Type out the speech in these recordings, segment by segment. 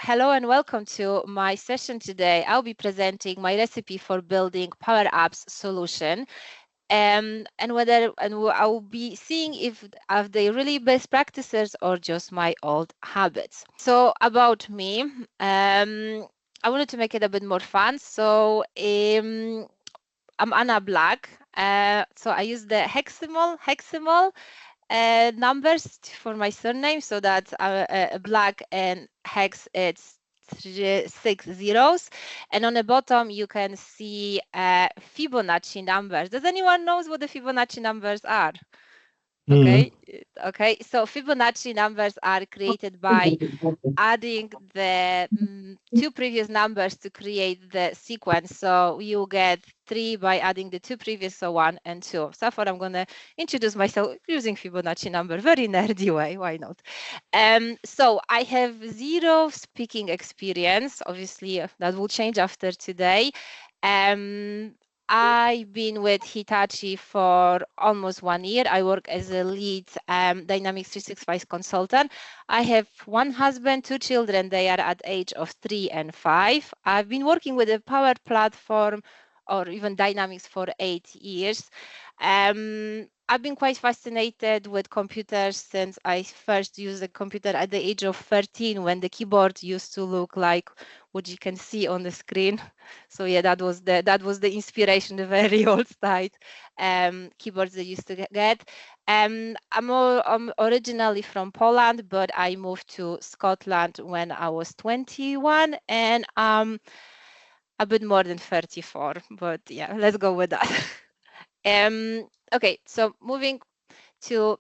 Hello and welcome to my session today. I'll be presenting my recipe for building Power Apps solution. And I'll be seeing if are they really best practices or just my old habits. So about me, I wanted to make it a bit more fun. So I'm Anna Black. So I use the hexamal numbers for my surname, so that Black and hex it's 6 zeros, and on the bottom you can see Fibonacci numbers. Does anyone knows what the Fibonacci numbers are? Okay, so Fibonacci numbers are created by adding the two previous numbers to create the sequence. So you get 3 by adding the two previous, so 1 and 2. So far, I'm going to introduce myself using Fibonacci number, very nerdy way, why not? So I have 0 speaking experience. Obviously, that will change after today. I've been with Hitachi for almost 1 year. I work as a lead Dynamics 365 consultant. I have 1 husband, 2 children. They are at age of 3 and 5. I've been working with the Power Platform or even Dynamics for 8 years. I've been quite fascinated with computers since I first used a computer at the age of 13, when the keyboard used to look like what you can see on the screen. So yeah, that was the inspiration, the very old style keyboards they used to get. I'm originally from Poland, but I moved to Scotland when I was 21, and a bit more than 34. But yeah, let's go with that. Okay, so moving to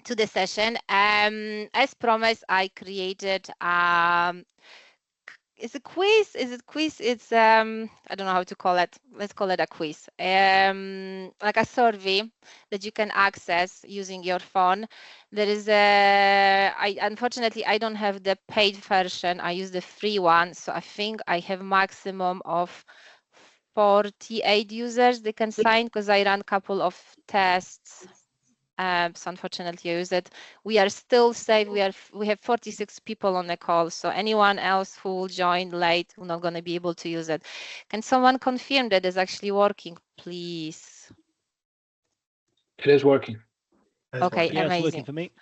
the session. As promised, I created it's a quiz. Is it quiz? It's I don't know how to call it. Let's call it a quiz. Like a survey that you can access using your phone. There is unfortunately I don't have the paid version. I use the free one. So I think I have maximum of 48 users they can sign, because I ran a couple of tests. So unfortunately, I use it. We are still safe. We have 46 people on the call. So anyone else who will join late, we're not going to be able to use it. Can someone confirm that it's actually working, please? It is working. Okay, yeah, amazing. it's working for me.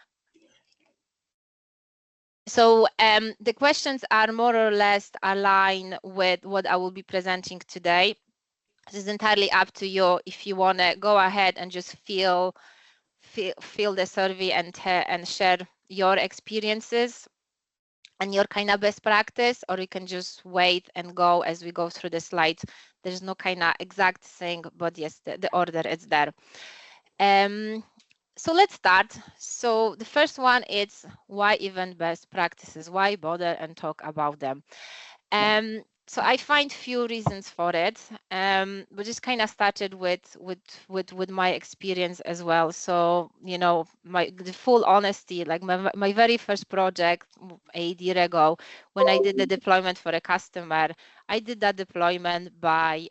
So the questions are more or less aligned with what I will be presenting today. This is entirely up to you if you want to go ahead and just fill the survey and share your experiences and your kind of best practice, or you can just wait and go as we go through the slides. There's no kind of exact thing, but yes, the order is there. So let's start. So the first one is, why even best practices? Why bother and talk about them? So I find few reasons for it, but just kind of started with my experience as well. So the full honesty, like my very first project a year ago, when I did the deployment for a customer, I did that deployment by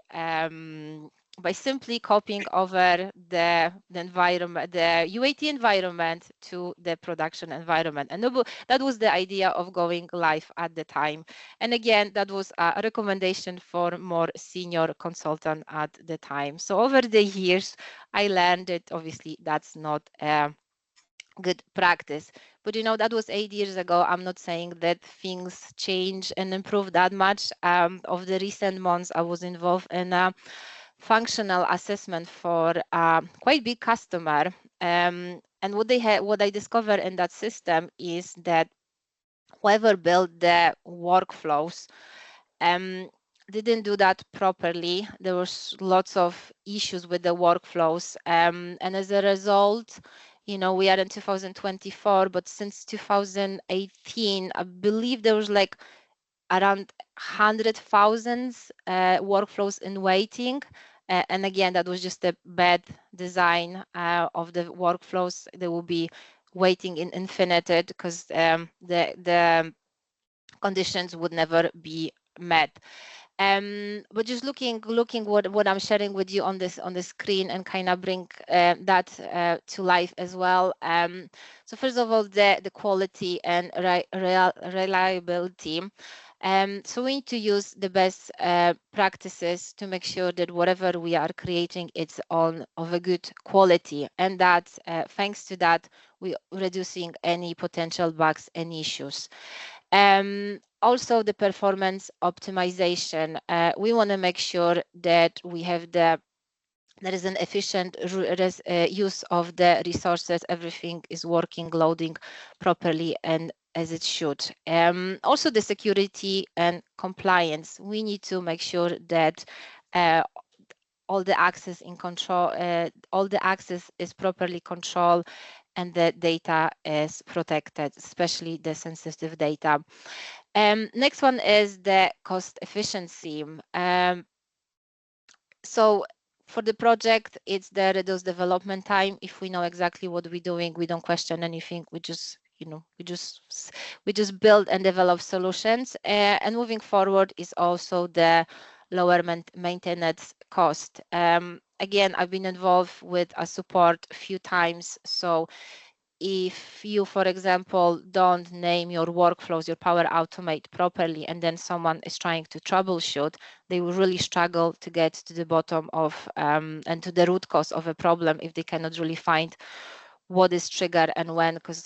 simply copying over the environment, the UAT environment to the production environment. And that was the idea of going live at the time. And again, that was a recommendation for more senior consultant at the time. So over the years, I learned that obviously that's not a good practice. But that was 8 years ago. I'm not saying that things change and improve that much. Of the recent months, I was involved in a functional assessment for a quite big customer. And what I discovered in that system is that whoever built the workflows didn't do that properly. There was lots of issues with the workflows. And as a result, we are in 2024, but since 2018, I believe there was like around 100,000 workflows in waiting. And again, that was just a bad design of the workflows. They will be waiting in infinited because the conditions would never be met. But just looking what I'm sharing with you on the screen and kind of bring that to life as well. So first of all, the quality and reliability. So we need to use the best practices to make sure that whatever we are creating, it's of a good quality, and that thanks to that, we're reducing any potential bugs and issues. Also, the performance optimization. We want to make sure that there is an efficient use of the resources. Everything is working, loading properly and as it should. Also, the security and compliance. We need to make sure that all the access is properly controlled and the data is protected, especially the sensitive data. Next one is the cost efficiency. So for the project, it's the reduced development time. If we know exactly what we're doing, we don't question anything. We just we just build and develop solutions. And moving forward is also the lower maintenance cost. Again, I've been involved with a support a few times. So if you, for example, don't name your workflows, your Power Automate properly, and then someone is trying to troubleshoot, they will really struggle to get to the bottom of and to the root cause of a problem if they cannot really find what is triggered and when, because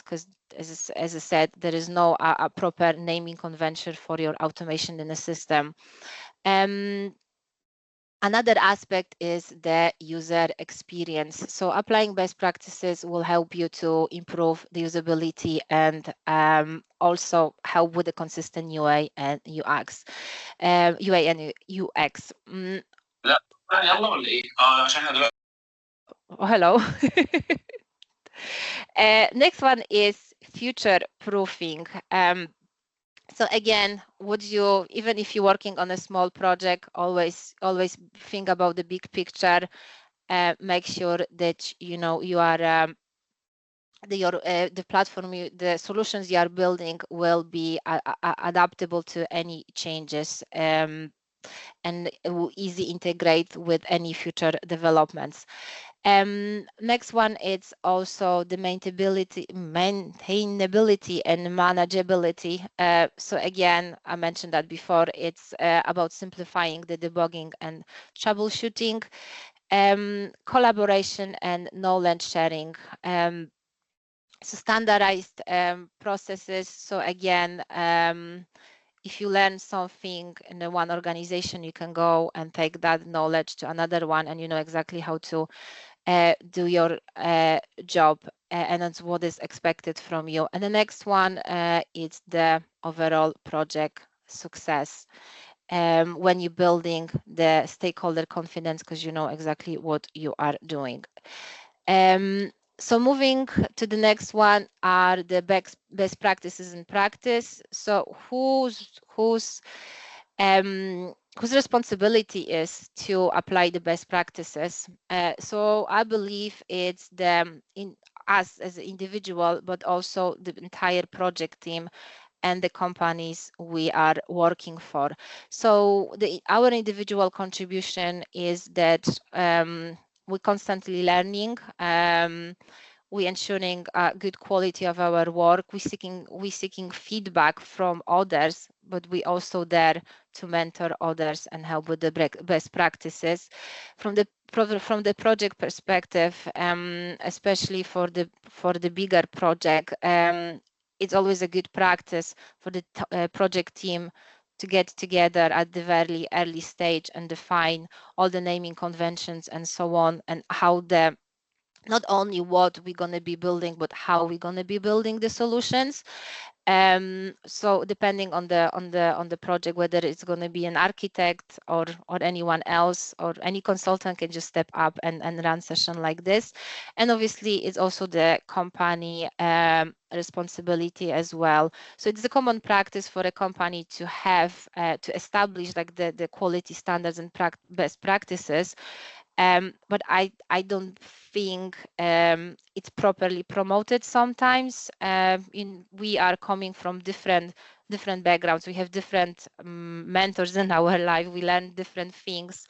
as I said, there is no a proper naming convention for your automation in the system. Another aspect is the user experience. So applying best practices will help you to improve the usability and also help with the consistent UA and UX. UA and UX. Oh, hello. Next one is future proofing. So again, even if you're working on a small project, always think about the big picture. Make sure that you are the platform, the solutions you are building will be adaptable to any changes, and will easy integrate with any future developments. Next one is also the maintainability and manageability. So again, I mentioned that before, it's about simplifying the debugging and troubleshooting, collaboration and knowledge sharing. So standardized processes. So again, if you learn something in the one organization, you can go and take that knowledge to another one, and you know exactly how to do your job, and that's what is expected from you. And the next one is the overall project success. When you're building the stakeholder confidence, because you know exactly what you are doing. So moving to the next one are the best practices in practice. So whose responsibility is to apply the best practices? So I believe it's us as an individual, but also the entire project team and the companies we are working for. So our individual contribution is that we're constantly learning. We're ensuring good quality of our work. We're seeking feedback from others, but we also there to mentor others and help with the best practices. From the project perspective, especially for the bigger project, it's always a good practice for the project team to get together at the very early stage and define all the naming conventions and so on, and how not only what we're going to be building, but how we're going to be building the solutions. So depending on the project, whether it's going to be an architect or anyone else, or any consultant can just step up and run session like this. And obviously it's also the company responsibility as well. So it's a common practice for a company to have to establish like the quality standards and best practices. But I don't think it's properly promoted sometimes. We are coming from different different backgrounds, we have different mentors in our life, we learn different things.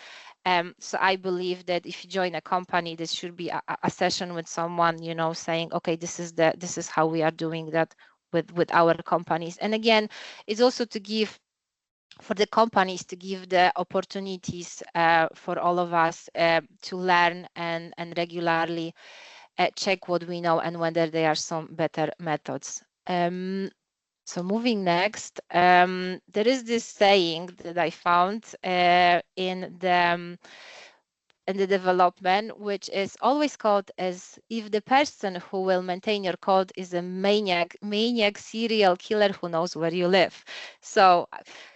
So I believe that if you join a company, this should be a session with someone, you know, saying, okay, this is how we are doing that with our companies. And again, it's also to give for the companies to give the opportunities for all of us to learn and regularly check what we know and whether there are some better methods. So moving next, there is this saying that I found in the development, which is always called as if the person who will maintain your code is a maniac serial killer who knows where you live. So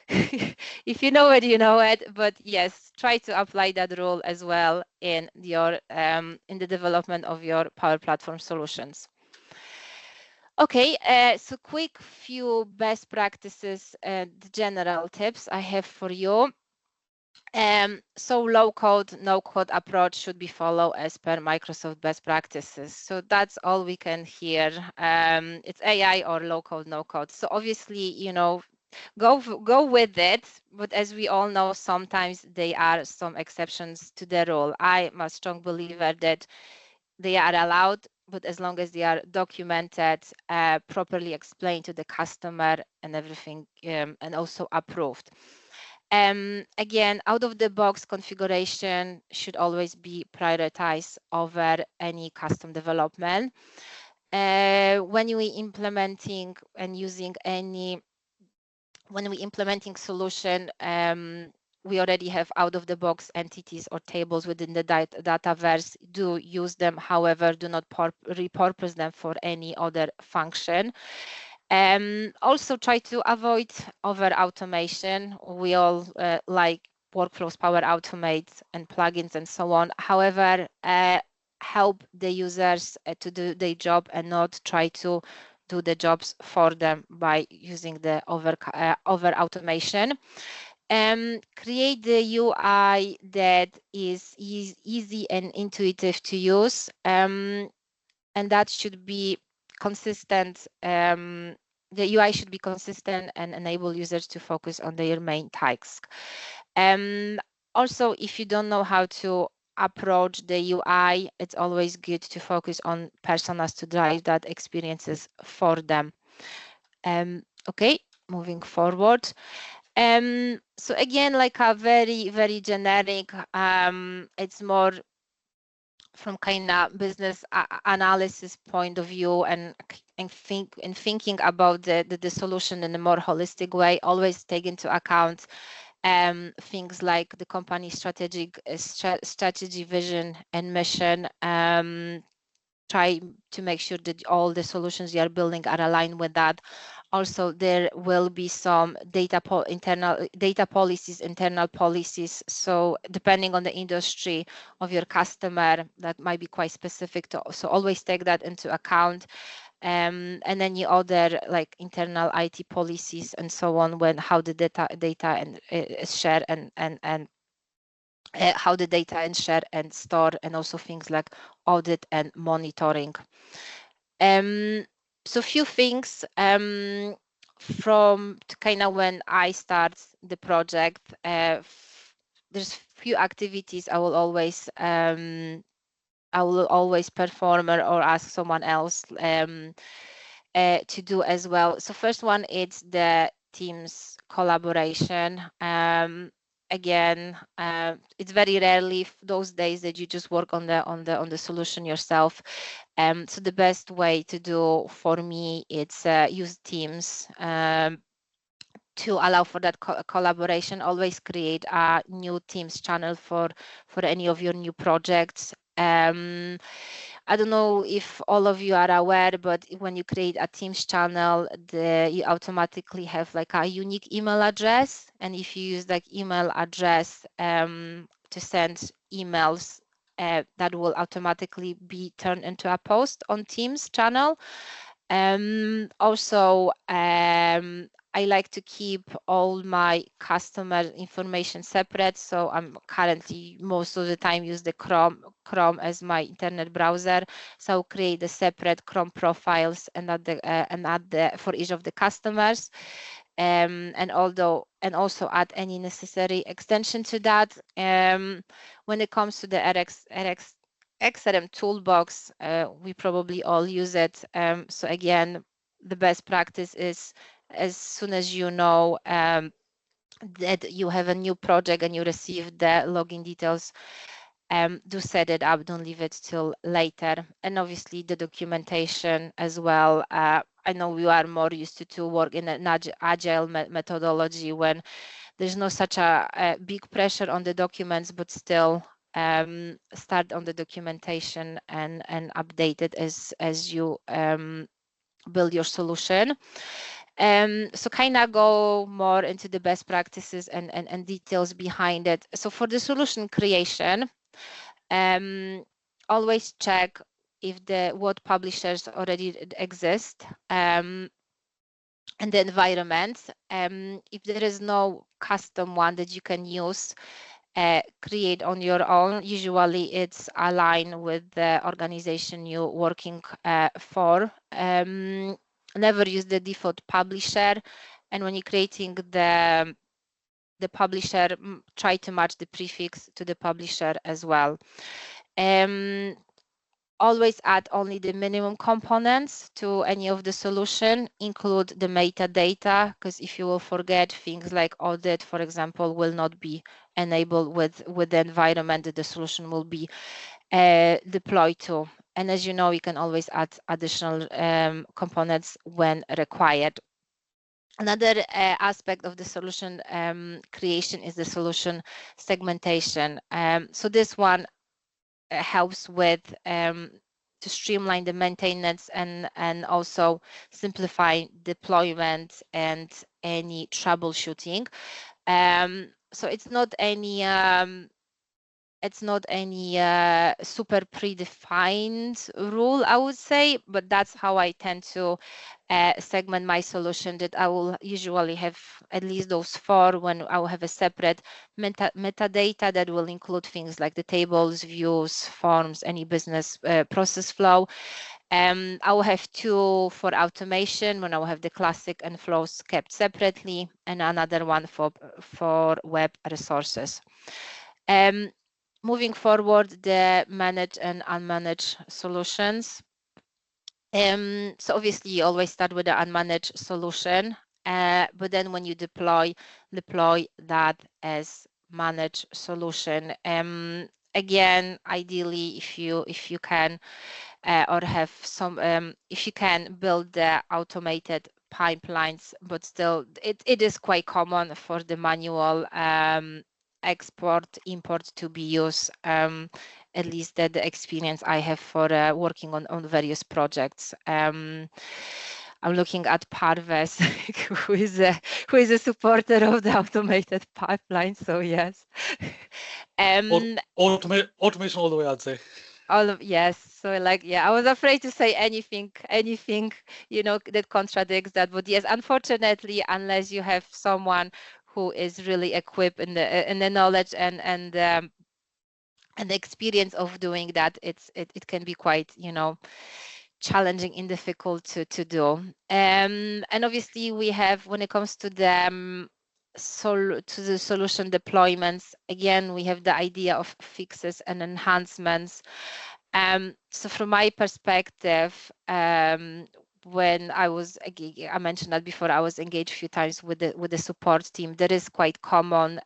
if you know it, you know it, but yes, try to apply that rule as well in your in the development of your Power Platform solutions. Okay, so quick few best practices and general tips I have for you. So low code, no code approach should be followed as per Microsoft best practices. So that's all we can hear. It's AI or low code, no code. So obviously, you know, go with it. But as we all know, sometimes there are some exceptions to the rule. I'm a strong believer that they are allowed, but as long as they are documented, properly explained to the customer and everything, and also approved. Again, out-of-the-box configuration should always be prioritized over any custom development. When we implementing solution, we already have out-of-the-box entities or tables within the Dataverse. Do use them, however, do not repurpose them for any other function. Also try to avoid over automation. We all like workflows, Power Automate and plugins and so on. However, help the users to do their job and not try to do the jobs for them by using the over automation. Create the UI that is easy and intuitive to use, and that should be consistent. The UI should be consistent and enable users to focus on their main task. Also, if you don't know how to approach the UI, it's always good to focus on personas to drive that experiences for them. Okay, moving forward. So again, like a very generic, it's more from kind of business analysis point of view and thinking about the solution in a more holistic way. Always take into account things like the company strategy, vision, and mission. Try to make sure that all the solutions you are building are aligned with that. Also, there will be some internal policies. So depending on the industry of your customer, that might be quite specific to. So always take that into account. And then you other like internal IT policies and so on, when how the data and is shared and how the data and share and store, and also things like audit and monitoring. So few things from kind of when I start the project. There's few activities I will always perform or ask someone else to do as well. So first one is the team's collaboration. Again, it's very rarely those days that you just work on the solution yourself. So the best way to do for me, it's use Teams to allow for that collaboration. Always create a new Teams channel for any of your new projects. I don't know if all of you are aware, but when you create a Teams channel, you automatically have like a unique email address. And if you use that email address to send emails, that will automatically be turned into a post on Teams channel. Also, I like to keep all my customer information separate. So I'm currently most of the time use the Chrome as my internet browser. So I'll create the separate Chrome profiles and add the for each of the customers. and also add any necessary extension to that. When it comes to the XRM toolbox, we probably all use it. So again, the best practice is, as soon as you know that you have a new project and you receive the login details, do set it up, don't leave it till later. And obviously the documentation as well. I know we are more used to work in an agile methodology when there's no such a big pressure on the documents, but still start on the documentation and update it as you build your solution. So kind of go more into the best practices and details behind it. So for the solution creation, always check if what publishers already exist and the environment. If there is no custom one that you can use, create on your own. Usually it's aligned with the organization you're working for. Never use the default publisher, and when you're creating the publisher, try to match the prefix to the publisher as well. Always add only the minimum components to any of the solution, include the metadata, because if you will forget, things like audit, for example, will not be enabled with the environment that the solution will be deployed to. And as you know, you can always add additional components when required. Another aspect of the solution creation is the solution segmentation. So this one helps with to streamline the maintenance and also simplify deployment and any troubleshooting. So it's not any super predefined rule, I would say, but that's how I tend to segment my solution, that I will usually have at least those 4 when I will have a separate metadata that will include things like the tables, views, forms, any business process flow. I will have 2 for automation when I will have the classic and flows kept separately, and another one for web resources. Moving forward, the managed and unmanaged solutions. So obviously you always start with the unmanaged solution, but then when you deploy that as managed solution. Again, ideally, if you can or have some, if you can build the automated pipelines, but still it is quite common for the manual export import to be used, at least that the experience I have for working on various projects. I'm looking at Parves, who is a supporter of the automated pipeline. So yes, automation all the way, I'd say. Yes. So like, yeah, I was afraid to say anything, that contradicts that. But yes, unfortunately, unless you have someone who is really equipped in the knowledge and the experience of doing that, it can be quite, challenging and difficult to do. And obviously we have, when it comes to the solution deployments, again, we have the idea of fixes and enhancements. So from my perspective, when I mentioned that before, I was engaged a few times with the support team. That is quite common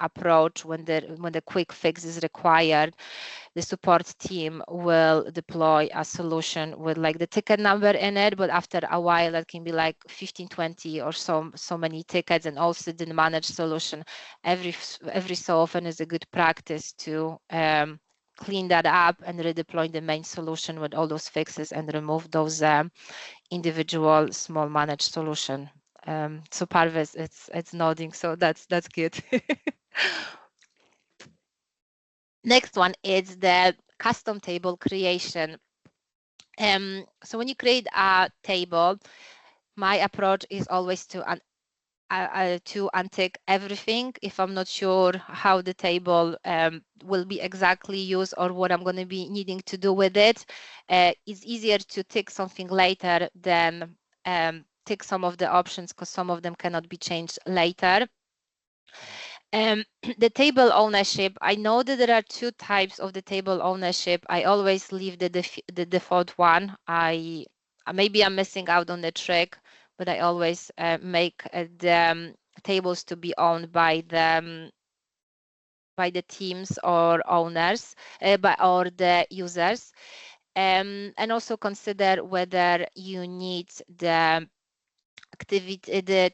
approach when the quick fix is required. The support team will deploy a solution with like the ticket number in it, but after a while that can be like 15, 20 or so many tickets. And also the managed solution, every so often is a good practice to clean that up and redeploy the main solution with all those fixes and remove those individual small managed solution. So Parves, it's nodding, so that's good. Next one is the custom table creation. So when you create a table, my approach is always to untick everything if I'm not sure how the table will be exactly used or what I'm going to be needing to do with it. It's easier to tick something later than tick some of the options because some of them cannot be changed later. The table ownership, I know that there are two types of the table ownership. I always leave the default one. Maybe I'm missing out on the trick, but I always make the tables to be owned by the teams or owners, or the users. And also consider whether you need the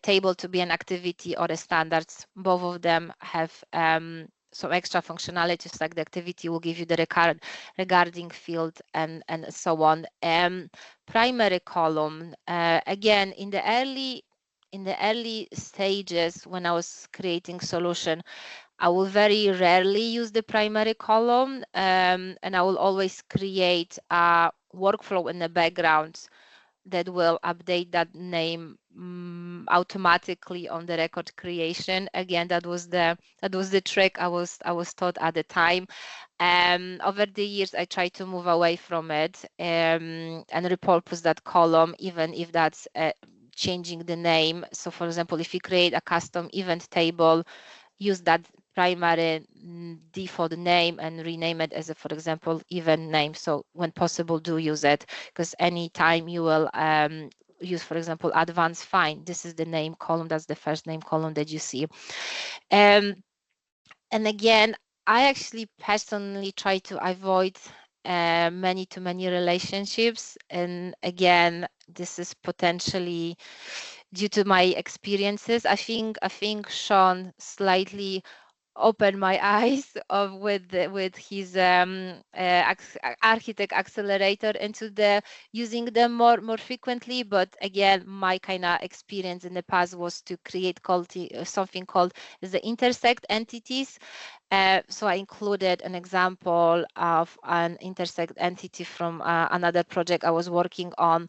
table to be an activity or a standards. Both of them have some extra functionalities, like the activity will give you the regarding field and so on. Primary column, again, in the early stages when I was creating solution, I will very rarely use the primary column, and I will always create a workflow in the background that will update that name automatically on the record creation. Again, that was the trick I was taught at the time. Over the years, I tried to move away from it and repurpose that column, even if that's changing the name. So, for example, if you create a custom event table, use that primary default name and rename it as a, for example, event name. So when possible, do use it, because anytime you will use, for example, advanced find, this is the name column, that's the first name column that you see. And again, I actually personally try to avoid many-to-many relationships. And again, this is potentially due to my experiences. I think Sean slightly opened my eyes with his architect accelerator into using them more frequently. But again, my kind of experience in the past was to create something called the intersect entities. So I included an example of an intersect entity from another project I was working on.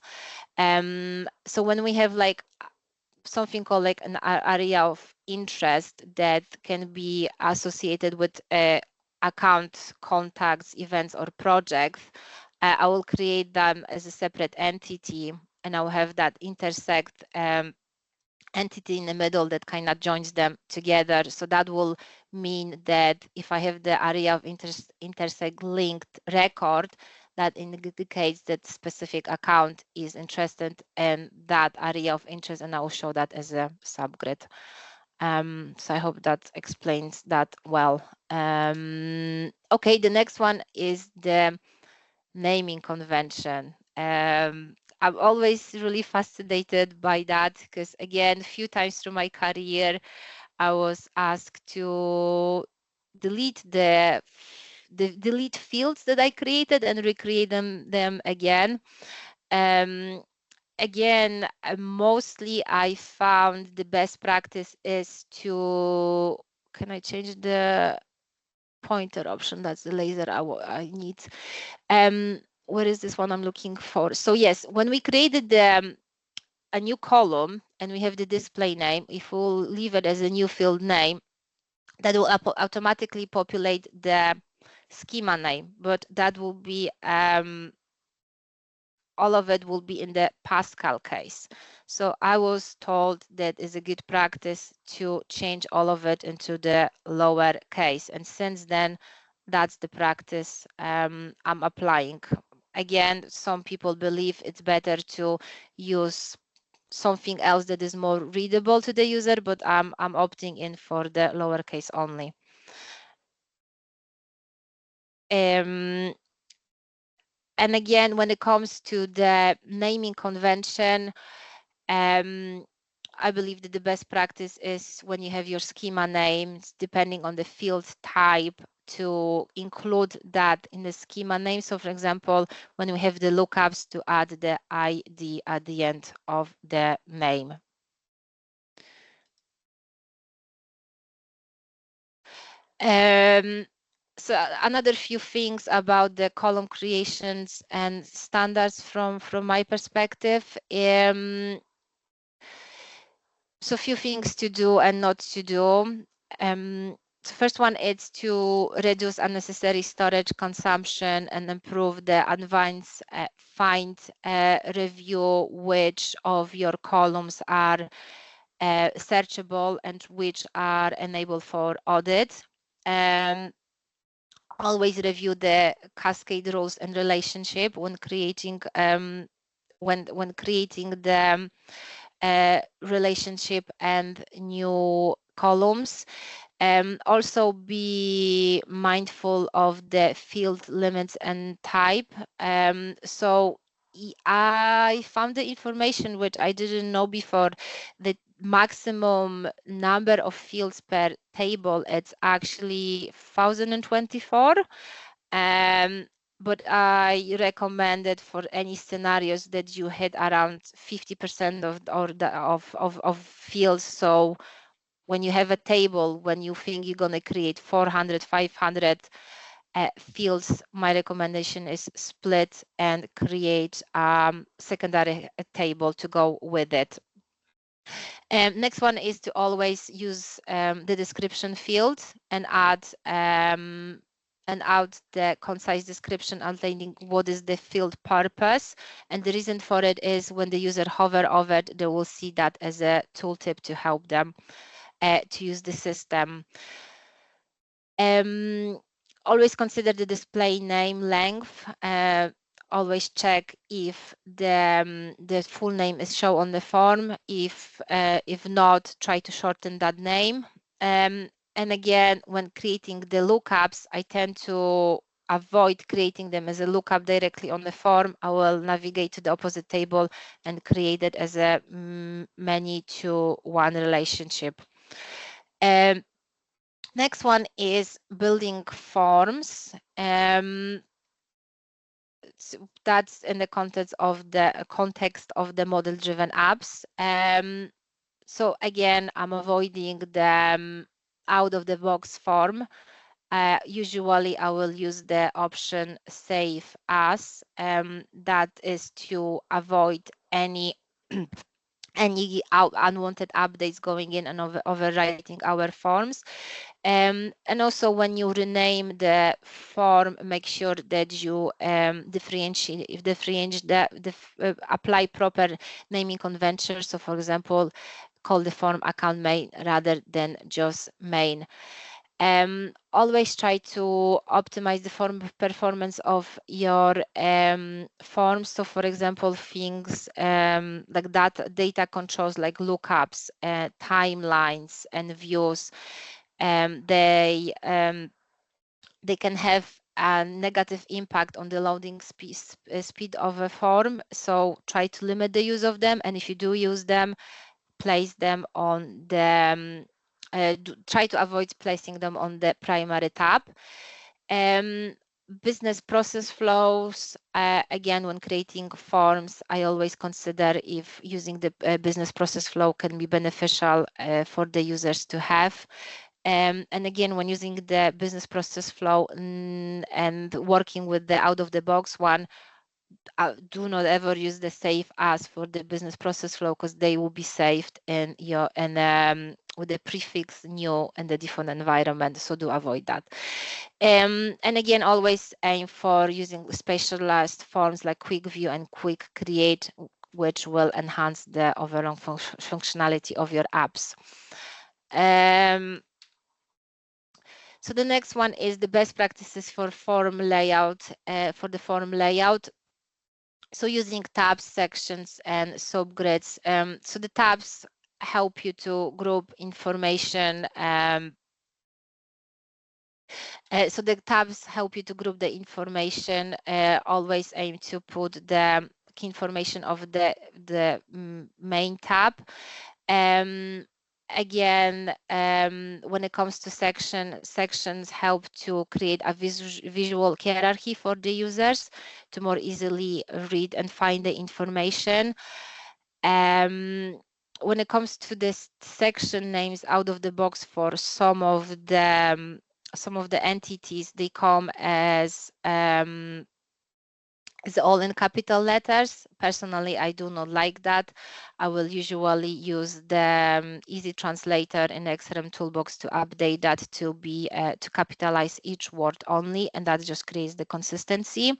So when we have like something called like an area of interest that can be associated with account, contacts, events, or projects, I will create them as a separate entity, and I'll have that intersect entity in the middle that kind of joins them together. So that will mean that if I have the area of intersect linked record, that indicates that specific account is interested in that area of interest, and I will show that as a subgrid. So I hope that explains that well. Okay, the next one is the naming convention. I'm always really fascinated by that, because again, a few times through my career, I was asked to delete delete fields that I created and recreate them again. Again, mostly I found the best practice is to, can I change the pointer option? That's the laser I need. What is this one I'm looking for? So yes, when we created a new column and we have the display name, if we'll leave it as a new field name, that will automatically populate the schema name, but that will be all of it will be in the Pascal case. So I was told that is a good practice to change all of it into the lower case, and since then that's the practice I'm applying. Again, some people believe it's better to use something else that is more readable to the user, but I'm opting in for the lowercase only. And again, when it comes to the naming convention, I believe that the best practice is when you have your schema names, depending on the field type, to include that in the schema name. So for example, when we have the lookups, to add the ID at the end of the name. So another few things about the column creations and standards from my perspective. So a few things to do and not to do. first one is to reduce unnecessary storage consumption and improve the advanced find review which of your columns are searchable and which are enabled for audit. Always review the cascade rules and relationship when creating when creating the relationship and new columns. Also be mindful of the field limits and type. So I found the information which I didn't know before. The maximum number of fields per table, it's actually 1024. But I recommend it for any scenarios that you hit around 50% of fields. So when you have a table, when you think you're going to create 400, 500 fields, my recommendation is split and create secondary table to go with it. Next one is to always use the description field and add the concise description outlining what is the field purpose. And the reason for it is when the user hover over it, they will see that as a tooltip to help them to use the system. Always consider the display name length. Always check if the full name is shown on the form. If not, try to shorten that name. And again, when creating the lookups, I tend to avoid creating them as a lookup directly on the form. I will navigate to the opposite table and create it as a many-to-one relationship. Next one is building forms. So that's in the context of the model-driven apps. So again, I'm avoiding the out-of-the-box form. Usually, I will use the option Save As. That is to avoid any unwanted updates going in and overwriting our forms. And also when you rename the form, make sure that you apply proper naming conventions. So for example, call the form account main rather than just main. Always try to optimize the form performance of your forms. So for example, things like that data controls like lookups, timelines and views, they can have a negative impact on the loading speed of a form. So try to limit the use of them. And if you do use them, place them on the try to avoid placing them on the primary tab. Business process flows. Again, when creating forms, I always consider if using the business process flow can be beneficial for the users to have. And again, when using the business process flow and working with the out-of-the-box one, do not ever use the save as for the business process flow because they will be saved in your with the prefix new and the default environment. So do avoid that. And again, always aim for using specialized forms like quick view and quick create, which will enhance the overall functionality of your apps. So the next one is the best practices for form layout. For the form layout, so using tabs, sections, and subgrids. So the tabs help you to group information. So the tabs help you to group the information. Always aim to put the key information of the main tab. Again, when it comes to sections help to create a visual hierarchy for the users to more easily read and find the information. When it comes to this section names out of the box for some of the entities, they come as is all in capital letters. Personally, I do not like that. I will usually use the easy translator in XRM toolbox to update that to be to capitalize each word only, and that just creates the consistency.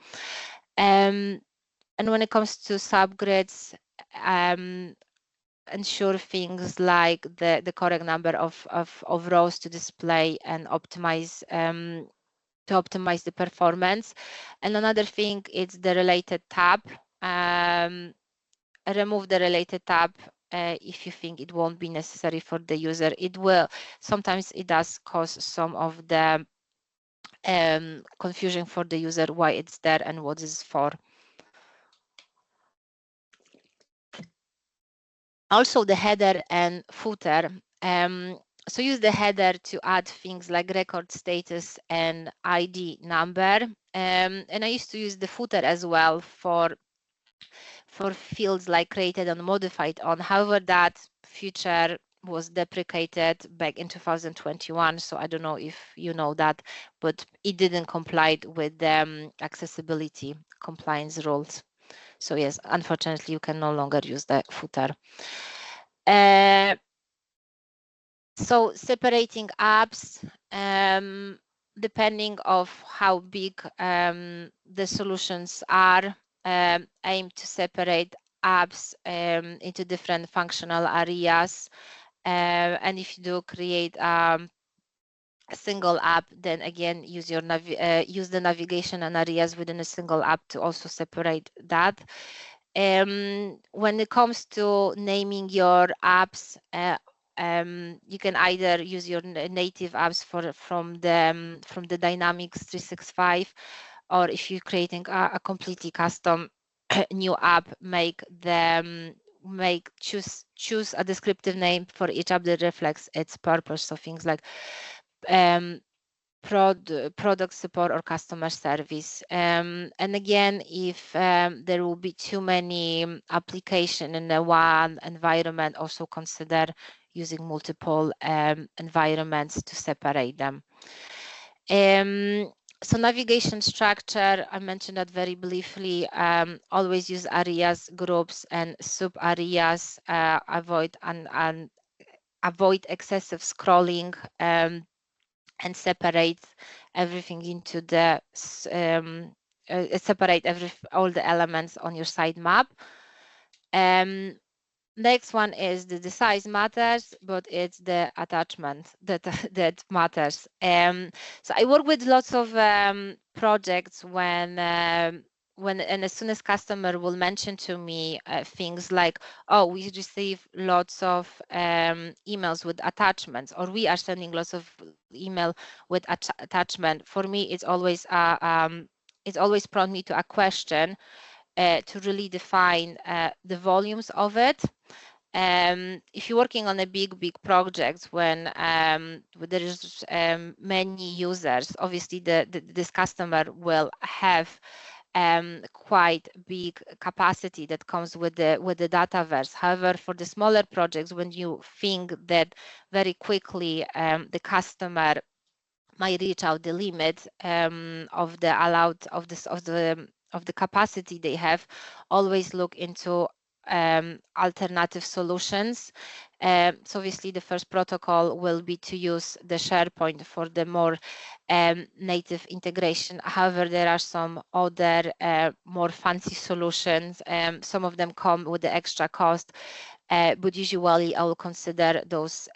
And when it comes to subgrids, ensure things like the correct number of rows to display and optimize to optimize the performance. And another thing is the related tab. Remove the related tab if you think it won't be necessary for the user. It will. Sometimes it does cause some of the confusion for the user why it's there and what it's for. Also the header and footer. So use the header to add things like record status and ID number. And I used to use the footer as well for fields like created and modified on. However, that feature was deprecated back in 2021. So I don't know if you know that, but it didn't comply with the accessibility compliance rules. So yes, unfortunately, you can no longer use the footer. So separating apps, depending of how big the solutions are, aim to separate apps into different functional areas. And if you do create a single app, then again use the navigation and areas within a single app to also separate that. When it comes to naming your apps, you can either use your native apps from the Dynamics 365, or if you're creating a completely custom new app, choose a descriptive name for each app that reflects its purpose. So things like product support or customer service. And again, if there will be too many applications in one environment, also consider using multiple environments to separate them. So navigation structure, I mentioned that very briefly. Always use areas, groups, and sub areas. Avoid excessive scrolling. And separate everything into the all the elements on your sitemap. Next one is the size matters, but it's the attachment that matters. So I work with lots of projects when and as soon as customer will mention to me things like, oh, we receive lots of emails with attachments, or we are sending lots of email with attachment. For me, it's always prompt me to a question to really define the volumes of it. If you're working on a big project when there is many users, obviously this customer will have quite big capacity that comes with the Dataverse. However, for the smaller projects, when you think that very quickly the customer might reach out the limit of the allowed of the capacity they have, always look into alternative solutions. So obviously the first protocol will be to use the SharePoint for the more native integration. However, there are some other more fancy solutions. Some of them come with the extra cost. But usually I will consider those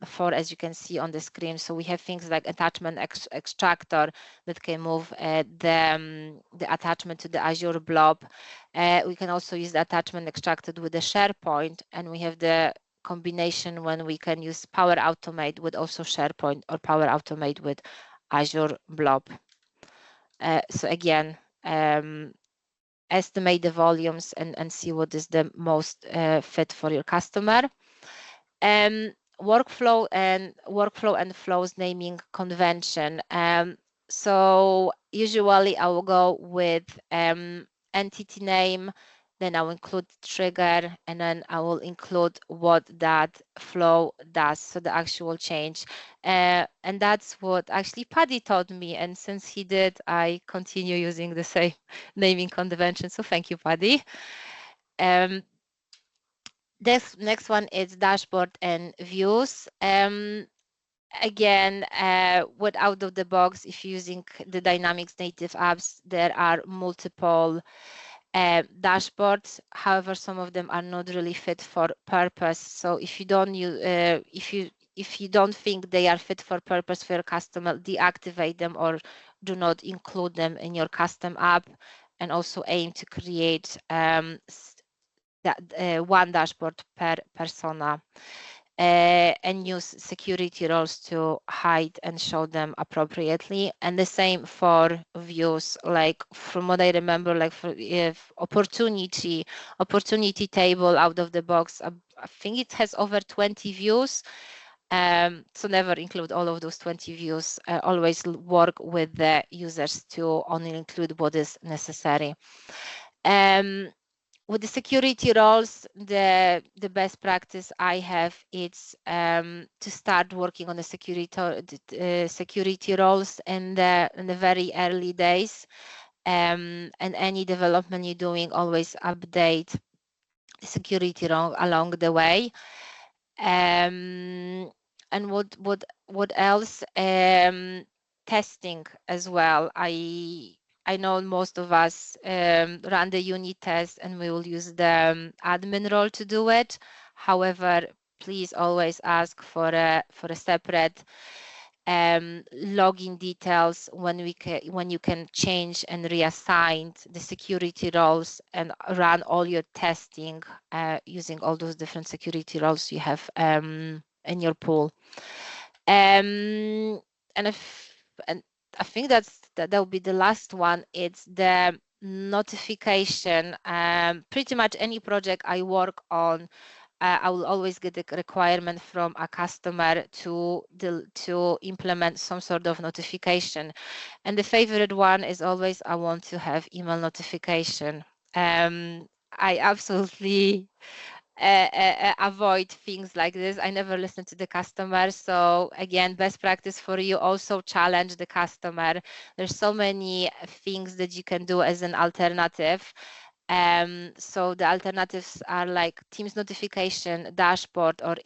four, as you can see on the screen. So we have things like attachment extractor that can move the attachment to the Azure blob. We can also use the attachment extracted with the SharePoint, and we have the combination when we can use Power Automate with also SharePoint, or Power Automate with Azure blob. So again, estimate the volumes and see what is the most fit for your customer. Workflow and flows naming convention. So usually I will go with entity name, then I'll include trigger, and then I will include what that flow does, so the actual change. And that's what actually Paddy taught me. And since he did, I continue using the same naming convention. So thank you, Paddy. This next one is dashboard and views. Again, with out of the box, if you're using the Dynamics native apps, there are multiple dashboards. However, some of them are not really fit for purpose. So if you don't use, if you don't think they are fit for purpose for your customer, deactivate them or do not include them in your custom app. And also aim to create one dashboard per persona. And use security roles to hide and show them appropriately. And the same for views. Like from what I remember, like for if opportunity table out of the box, I think it has over 20 views. So never include all of those 20 views. Always work with the users to only include what is necessary. With the security roles, the best practice I have is to start working on the security roles in the very early days, and any development you're doing, always update the security role along the way. And what else? Testing as well. I know most of us run the unit test, and we will use the admin role to do it. However, please always ask for a separate login details when you can change and reassign the security roles and run all your testing using all those different security roles you have in your pool. And I think that will be the last one. It's the notification. Pretty much any project I work on, I will always get a requirement from a customer to implement some sort of notification. And the favorite one is always, I want to have email notification. I absolutely avoid things like this. I never listen to the customer. So again, best practice for you, also challenge the customer. There's so many things that you can do as an alternative. So the alternatives are like Teams notification, dashboard, or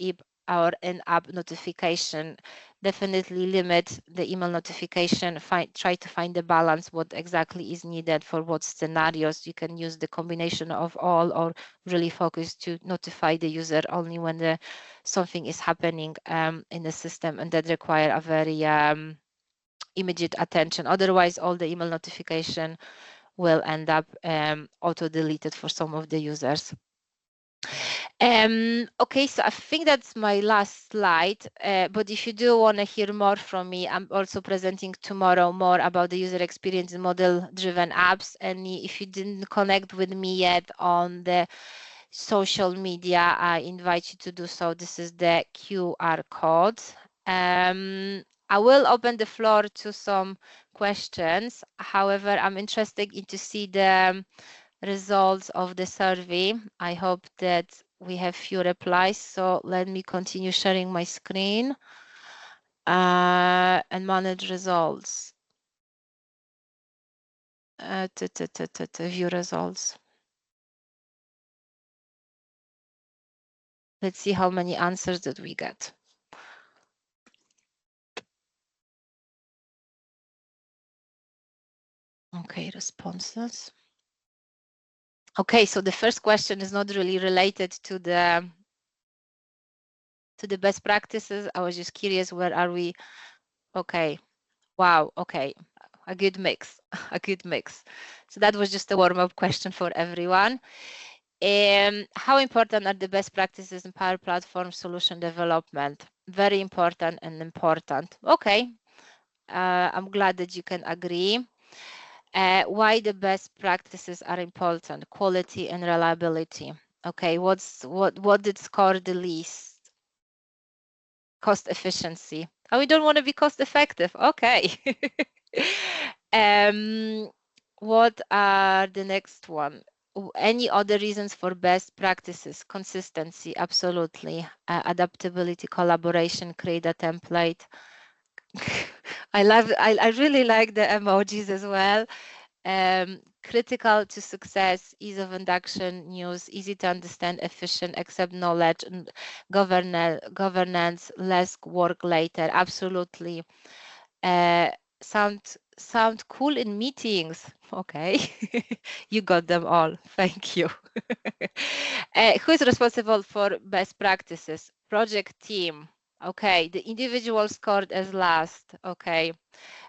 in-app notification. Definitely limit the email notification. Try to find the balance, what exactly is needed for what scenarios. You can use the combination of all, or really focus to notify the user only when something is happening in the system, and that require a very immediate attention. Otherwise, all the email notification will end up auto-deleted for some of the users. Okay, so I think that's my last slide, but if you do want to hear more from me, I'm also presenting tomorrow more about the user experience in model-driven apps. And if you didn't connect with me yet on the social media, I invite you to do so. This is the QR code. I will open the floor to some questions. However, I'm interested in to see the results of the survey. I hope that we have few replies. So let me continue sharing my screen and manage results. View results. Let's see how many answers did we get. Okay, responses. Okay, so the first question is not really related to the best practices. I was just curious, where are we? Okay, wow, okay, a good mix, a good mix. So that was just a warm-up question for everyone. How important are the best practices in Power Platform solution development? Very important and important. Okay, I'm glad that you can agree. Why the best practices are important? Quality and reliability. Okay, what did score the least? Cost efficiency. Oh, we don't want to be cost effective. Okay. What are the next one? Any other reasons for best practices? Consistency, absolutely. Adaptability, collaboration, create a template. I really like the emojis as well. Critical to success, ease of induction, news, easy to understand, efficient, accept knowledge, and governance, less work later. Absolutely. Sound cool in meetings. Okay, you got them all. Thank you. Who is responsible for best practices? Project team. Okay, the individual scored as last. Okay,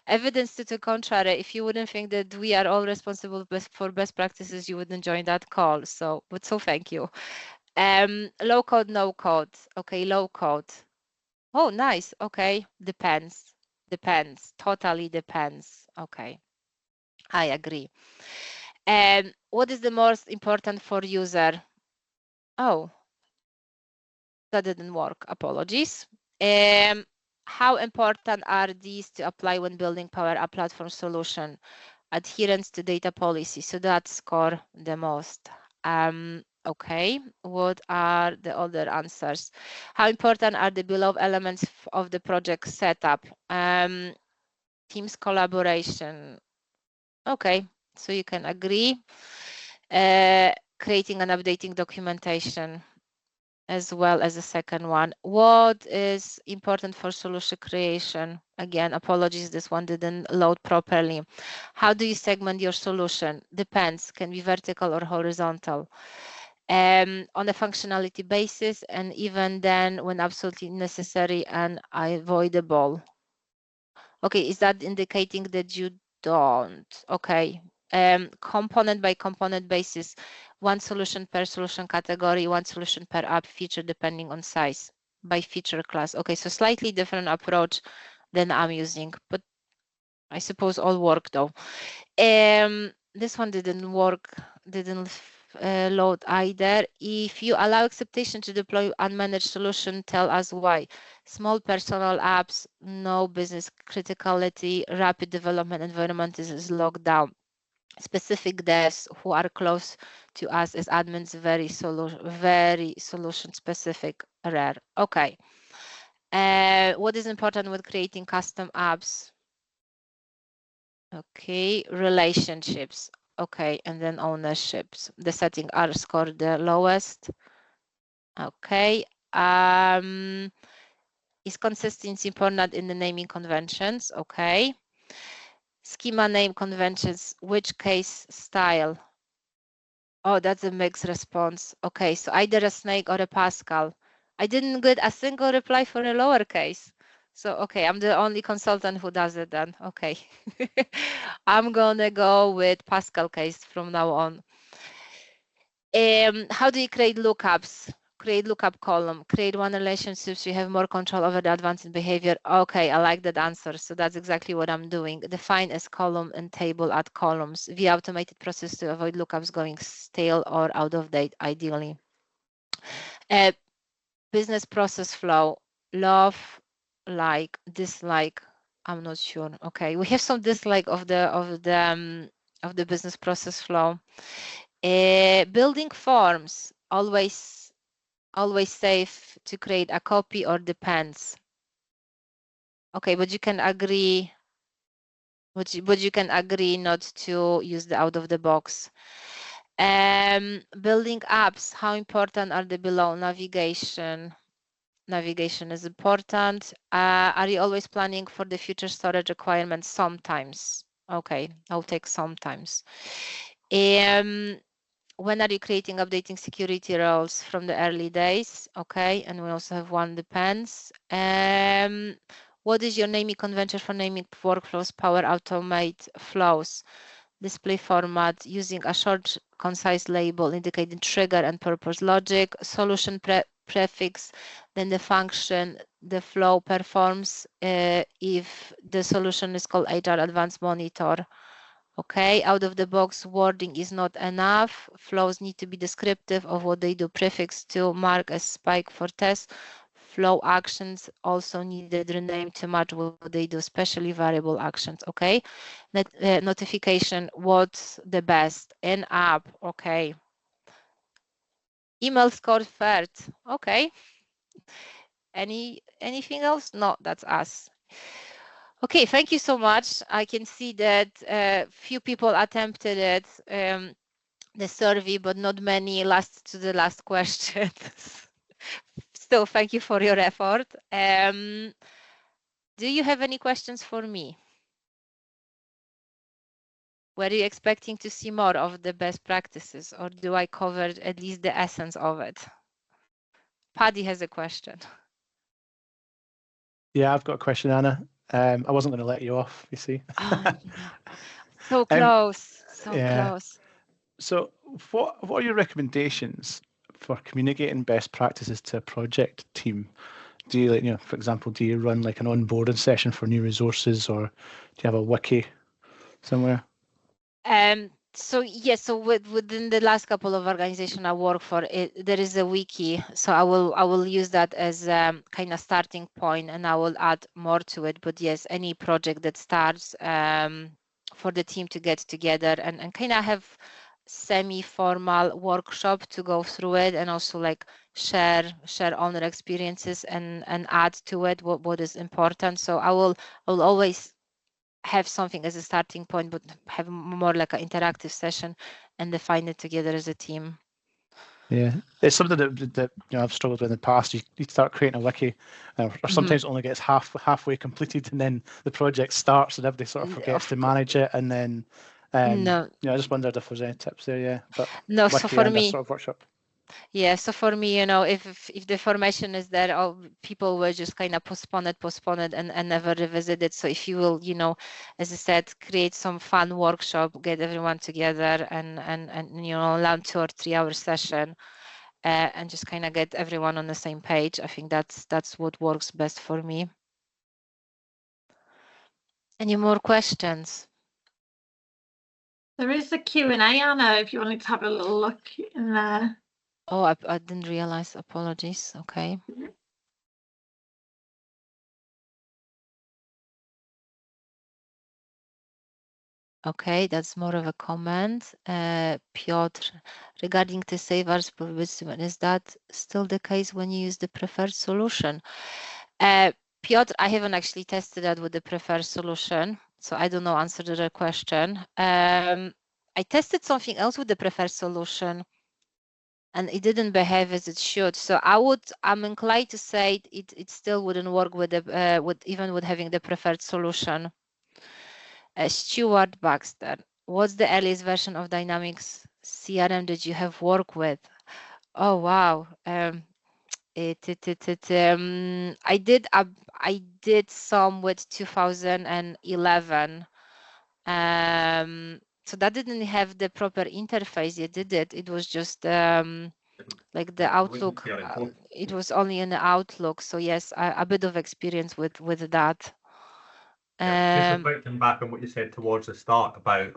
evidence to the contrary. If you wouldn't think that we are all responsible for best practices, you wouldn't join that call. So thank you. Low code, no code. Okay, low code. Oh, nice. Okay, depends. Depends. Totally depends. Okay, I agree. And what is the most important for user? Oh, that didn't work. Apologies. How important are these to apply when building Power Up Platform solution? Adherence to data policy. So that score the most. Okay, what are the other answers? How important are the below elements of the project setup? Teams collaboration. Okay, so you can agree. Creating and updating documentation as well as the second one. What is important for solution creation? Again, apologies, this one didn't load properly. How do you segment your solution? Depends, can be vertical or horizontal. On a functionality basis, and even then when absolutely necessary and avoidable. Okay, is that indicating that you don't? Okay, component by component basis, one solution per solution category, one solution per app feature depending on size by feature class. Okay, so slightly different approach than I'm using, but I suppose all work though. This one didn't work, didn't load either. If you allow acceptation to deploy unmanaged solution, tell us why. Small personal apps, no business criticality, rapid development environment is locked down. Specific devs who are close to us as admins, very solution specific, rare. Okay. What is important with creating custom apps? Okay, relationships. Okay, and then ownerships. The setting are scored the lowest. Okay. Is consistency important in the naming conventions? Okay. Schema name conventions, which case style? Oh, that's a mixed response. Okay, so either a snake or a Pascal. I didn't get a single reply for a lowercase. So, okay, I'm the only consultant who does it then. Okay. I'm gonna go with Pascal case from now on. How do you create lookups? Create lookup column, create one relationship so you have more control over the advanced behavior. Okay, I like that answer. So that's exactly what I'm doing. Define as column and table add columns via automated process to avoid lookups going stale or out of date, ideally. Business process flow, love, like, dislike, I'm not sure. Okay, we have some dislike of the business process flow. Building forms, always safe to create a copy or depends. Okay, but you can agree, but you can agree not to use the out of the box. Building apps, how important are the below? Navigation. Navigation is important. Are you always planning for the future storage requirements? Sometimes. Okay, I'll take sometimes. When are you creating, updating security roles? From the early days? Okay, and we also have one depends. What is your naming convention for naming workflows? Power Automate flows. Display format using a short, concise label indicating trigger and purpose logic. Solution prefix, then the function the flow performs if the solution is called HR Advanced Monitor. Okay, out of the box wording is not enough. Flows need to be descriptive of what they do. Prefix to mark as spike for test. flow actions also needed rename to match what they do, especially variable actions. Okay, notification, what's the best in app? Okay, email scored third. Okay, anything else? No, that's us. Okay, thank you so much. I can see that few people attempted it, the survey, but not many last to the last question. So thank you for your effort. Do you have any questions for me? Were you expecting to see more of the best practices, or do I cover at least the essence of it? Paddy has a question. Yeah, I've got a question, Anna. I wasn't going to let you off, you see. Oh, no. So close, so yeah. close. So what are your recommendations for communicating best practices to a project team? Do you, like, for example, do you run like an onboarding session for new resources, or do you have a wiki somewhere? So yes, so within the last couple of organizations I work for, there is a wiki. So I will use that as kind of starting point, and I will add more to it. But yes, any project that starts for the team to get together and kind of have semi-formal workshop to go through it, and also like share owner experiences and add to it what is important. So I will always have something as a starting point, but have more like an interactive session and define it together as a team. Yeah, it's something that I've struggled with in the past. You start creating a wiki, or sometimes it only gets halfway completed, and then the project starts, and everybody sort of forgets to manage it. And then, no, I just wondered if there's any tips there. Yeah, but no. So wiki for and a me, sort of workshop. yeah. So for me, if the formation is there, people will just kind of postpone it, and never revisit it. So if you will, as I said, create some fun workshop, get everyone together, and learn 2 or 3 hour session. And just kind of get everyone on the same page. I think that's what works best for me. Any more questions? There is a Q&A, Anna, if you wanted to have a little look in there. Oh, I didn't realize. Apologies. Okay. Okay, that's more of a comment. Piotr, regarding the savers, is that still the case when you use the preferred solution? Piotr, I haven't actually tested that with the preferred solution, so I don't know answer to the question. I tested something else with the preferred solution, and it didn't behave as it should. So I'm inclined to say it still wouldn't work with the even with having the preferred solution. Stuart Baxter, what's the earliest version of Dynamics CRM that you have worked with? Oh wow. I did some with 2011. So that didn't have the proper interface yet, did it? It was just like the Outlook. It was only in the Outlook. So yes, a bit of experience with that. Just reflecting back on what you said towards the start about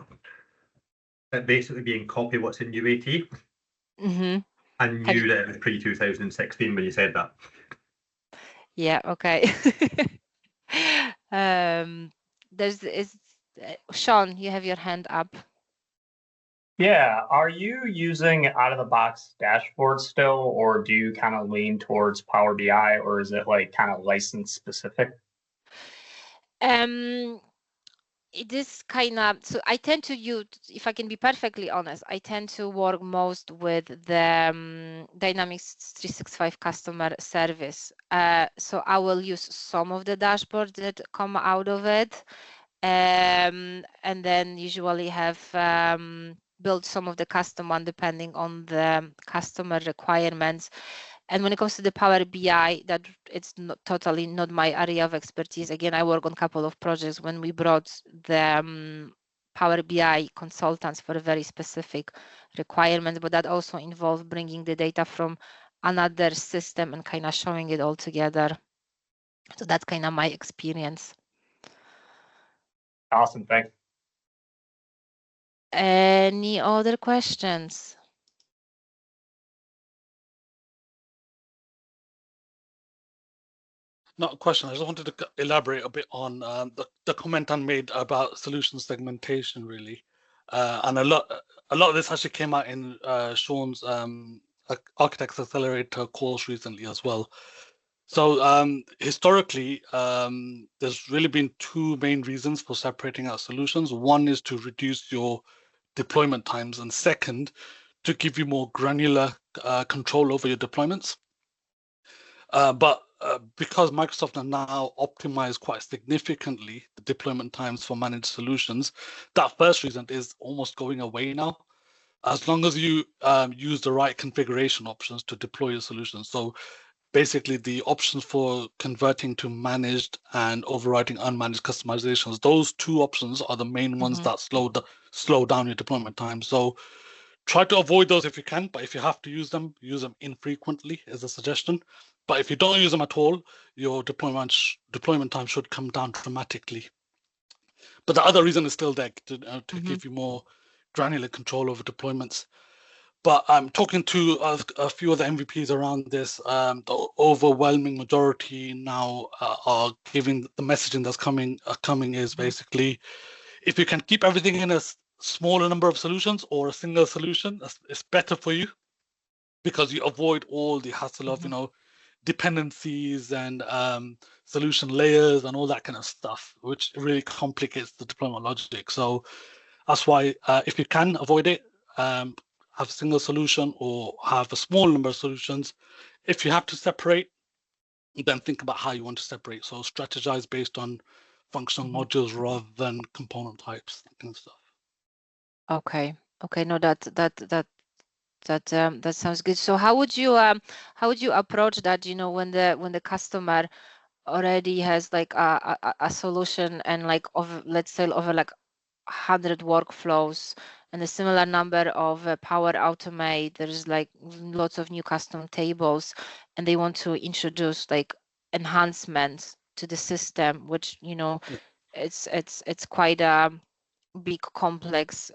it basically being copy what's in UAT. I knew that it was pre-2016 when you said that. Yeah, okay. Sean, you have your hand up. Yeah, are you using out-of-the-box dashboards still, or do you kind of lean towards Power BI, or is it like kind of license specific? It is kind of, so I tend to use, if I can be perfectly honest, I tend to work most with the Dynamics 365 customer service. So I will use some of the dashboards that come out of it, and then usually have built some of the custom one depending on the customer requirements. And when it comes to the Power BI, that it's totally not my area of expertise. Again, I work on a couple of projects when we brought the Power BI consultants for a very specific requirements, but that also involved bringing the data from another system and kind of showing it all together. So that's kind of my experience. Awesome, thanks. Any other questions? Not a question. I just wanted to elaborate a bit on the comment I made about solution segmentation, really. And a lot of this actually came out in Sean's Architects Accelerator course recently as well. So historically, there's really been two main reasons for separating out solutions. One is to reduce your deployment times, and second, to give you more granular control over your deployments. But because Microsoft have now optimized quite significantly the deployment times for managed solutions, that first reason is almost going away now. As long as you use the right configuration options to deploy your solution. So basically the options for converting to managed and overriding unmanaged customizations, those two options are the main ones that slow down your deployment time. So try to avoid those if you can, but if you have to use them infrequently is a suggestion. But if you don't use them at all, your deployment time should come down dramatically. But the other reason is still there to give you more granular control over deployments. But I'm talking to a few of the MVPs around this. The overwhelming majority now are giving the messaging that's coming is basically, if you can keep everything in a smaller number of solutions or a single solution, it's better for you, because you avoid all the hassle of dependencies and solution layers and all that kind of stuff, which really complicates the deployment logic. So that's why if you can avoid it, have a single solution or have a small number of solutions. If you have to separate, then think about how you want to separate. So strategize based on functional modules rather than component types, that kind of stuff. Okay. No, that sounds good. So how would you approach that? When the customer already has like a solution and like let's say over like 100 workflows and a similar number of Power Automate. There's like lots of new custom tables, and they want to introduce like enhancements to the system, which it's quite a big complex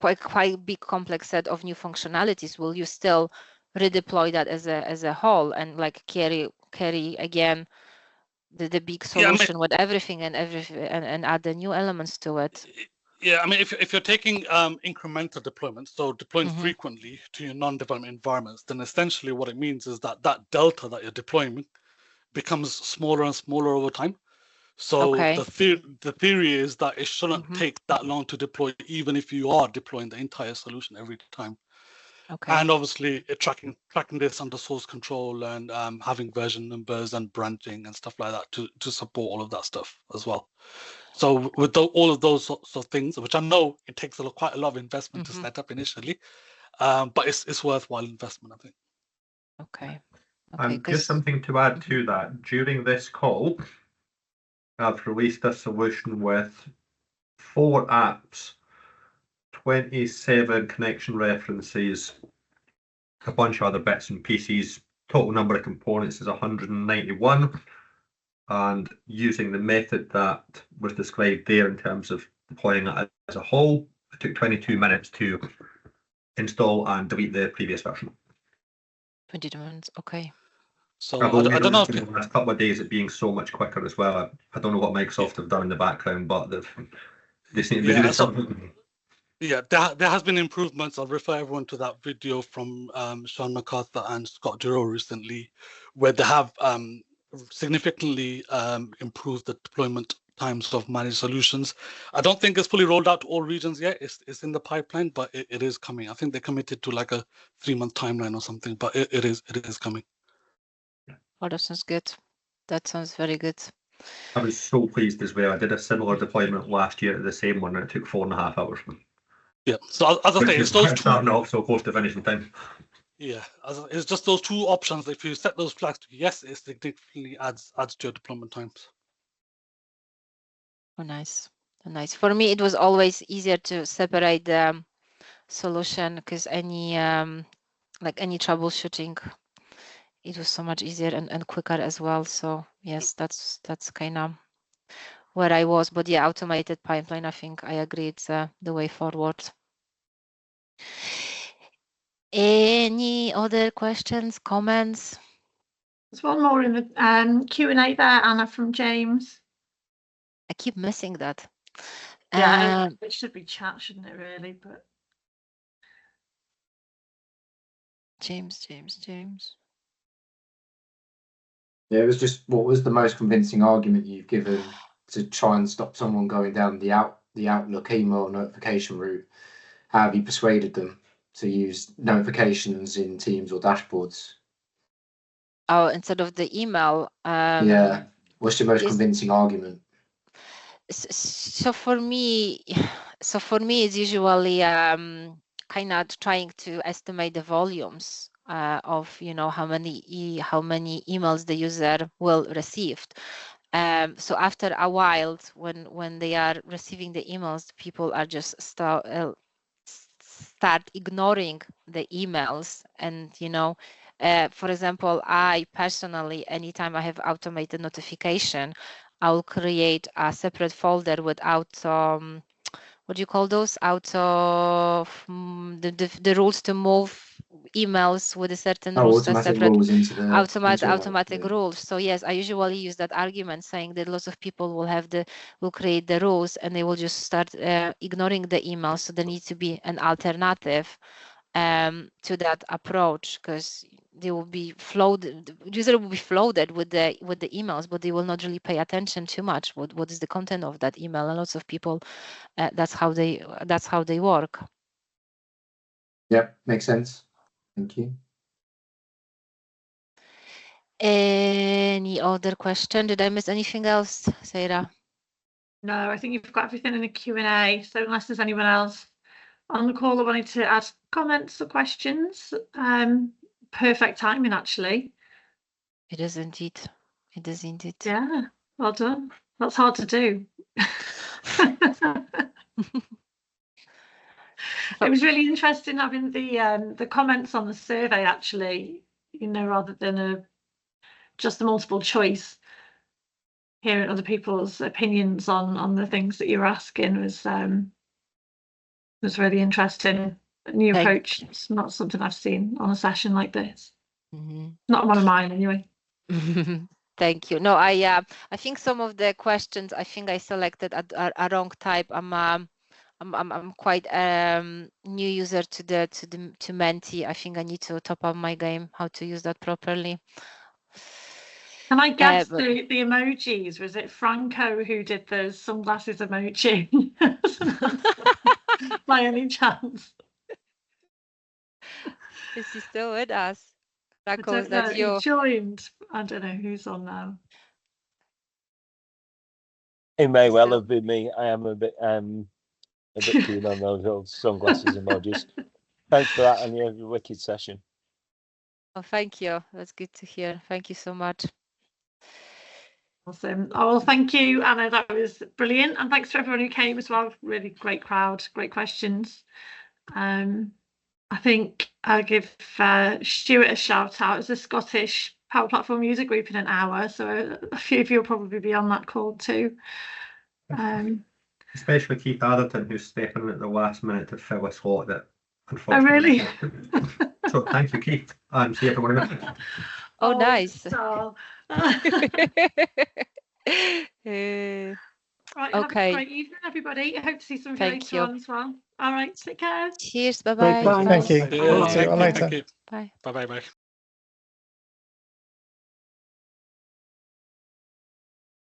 quite big complex set of new functionalities. Will you still redeploy that as a whole and like carry again the big solution with everything and add the new elements to it? Yeah, I mean, if you're taking incremental deployments, so deploying frequently to your non-development environments, then essentially what it means is that delta that you're deploying becomes smaller and smaller over time. So the theory is that it shouldn't take that long to deploy, even if you are deploying the entire solution every time. And obviously tracking this under source control and having version numbers and branching and stuff like that to support all of that stuff as well. So with all of those sorts of things, which I know it takes quite a lot of investment to set up initially, but it's worthwhile investment, I think. Okay. Just something to add to that. During this call, I've released a solution with 4 apps, 27 connection references, a bunch of other bits and pieces. Total number of components is 191. And using the method that was described there in terms of deploying it as a whole, it took 22 minutes to install and delete the previous version. 22 minutes, okay. So I don't know if in the last couple of days it being so much quicker as well. I don't know what Microsoft have done in the background, but they seem to be doing something. Yeah, there has been improvements. I'll refer everyone to that video from Sean MacArthur and Scott Duro recently, where they have significantly improved the deployment times of managed solutions. I don't think it's fully rolled out to all regions yet. It's in the pipeline, but it is coming. I think they committed to like a 3-month timeline or something, but it is coming. Oh, that sounds good. That sounds very good. I was so pleased as well. I did a similar deployment last year, the same one, and it took 4.5 hours. Yeah, so as I say, it's those starting off so close to finishing time. Yeah, it's just those two options. If you set those flags to yes, it significantly adds to your deployment times. Oh, nice. For me, it was always easier to separate the solution because any troubleshooting, it was so much easier and quicker as well. So yes, that's kind of where I was. But yeah, automated pipeline, I think I agree, it's the way forward. Any other questions, comments? There's one more in the Q&A there, Anna, from James. I keep missing that. Yeah, it should be chat, shouldn't it, really? But James. Yeah, it was just, what was the most convincing argument you've given to try and stop someone going down the Outlook email notification route? How have you persuaded them to use notifications in Teams or dashboards? Oh, instead of the email. Yeah. What's your most convincing argument? So for me, it's usually kind of trying to estimate the volumes of, you know, how many emails the user will receive. So after a while, when they are receiving the emails, people are just start ignoring the emails. And, you know, for example, I personally, anytime I have automated notification, I'll create a separate folder with what do you call those? The rules to move emails with a certain rules, automatic rules into the automatic rules. So yes, I usually use that argument, saying that lots of people will create the rules and they will just start ignoring the emails. So there needs to be an alternative to that approach, because they will be flooded. The user will be flooded with the emails, but they will not really pay attention too much. What is the content of that email? And lots of people, that's how they work. Yep, makes sense. Thank you. Any other question? Did I miss anything else, Sarah? No, I think you've got everything in the Q&A. So unless there's anyone else on the call that wanted to add comments or questions, perfect timing, actually. It is indeed. Yeah, well done. That's hard to do. It was really interesting having the comments on the survey, actually, you know, rather than just the multiple choice. Hearing other people's opinions on the things that you're asking was really interesting. A new approach. It's not something I've seen on a session like this. Not one of mine, anyway. Thank you. No, I think some of the questions, I think I selected a wrong type. I'm quite new user to Menti. I think I need to top up my game how to use that properly. Can I guess the emojis? Was it Franco who did the sunglasses emoji? By any chance? Is he still with us? Franco, is that that you? He joined. I don't know who's on now. It may well have been me. I am a bit keen on those old sunglasses emojis. Thanks for that, and you have a wicked session. Oh, thank you. That's good to hear. Thank you so much. Awesome. Oh, well, thank you, Anna. That was brilliant. And thanks to everyone who came as well. Really great crowd, great questions. I think I'll give Stuart a shout out. It's a Scottish Power Platform music group in an hour. So a few of you will probably be on that call too. Especially Keith Atherton, who's stepping in at the last minute to fill a slot that unfortunately. Oh, really? So thank you, Keith. And see everyone in a minute. Oh, nice. Right, okay. Have a great evening, everybody. I hope to see some of you later on as well. All right, take care. Cheers. Bye-bye. Thank you. Bye. See you later. Bye. Bye.